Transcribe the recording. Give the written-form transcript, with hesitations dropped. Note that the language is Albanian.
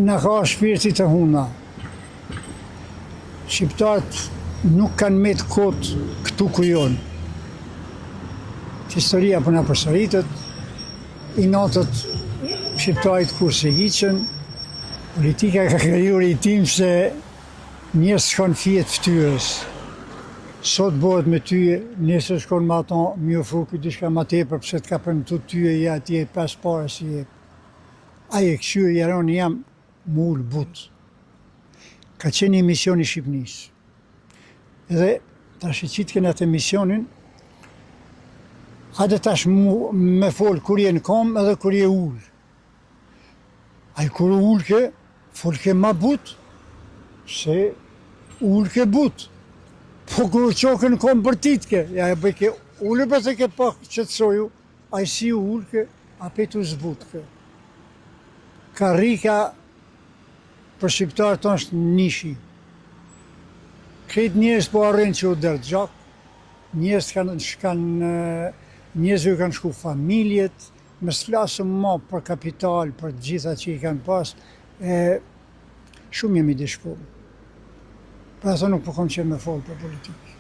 në ka shpirti të huna. Shqiptarët nuk kanë me të kotë këtu ku jonë. Historia për në përsëritët, i natët shqiptarit kur se hiqen, politika ka kriju rritim se njës shkon fjet ftyrës. Sot bëhet me ty, nesër shkon me ata, mi ofru këtë diçka ma tepër, pëse të ka përmëtu ty e ja atje pas pare si jep. Aje këshyë jaroni jam mullë but. Ka qenë emision i Shqipnisë. Edhe tash e qitë kënë atë emisionin, hajde tash me folë kur je në kam edhe kur je ullë. Aje kur ullë ke, folë ke ma but, se ullë ke but. Po kur qoke në kom për titke, ja e bëjke ullë për të ke pak qëtësoju, a i si ullë ke, a petu zbut ke. Karrika për shqiptarë të është nishi. Këtë njërës po arrenë që u dërë gjak, njëzve kanë shku familjet, me s'flasëm ma për kapital, për gjitha që i kanë pas, shumë jemi dishkumë. Pra thë nuk po kom qenë me folë për politikë.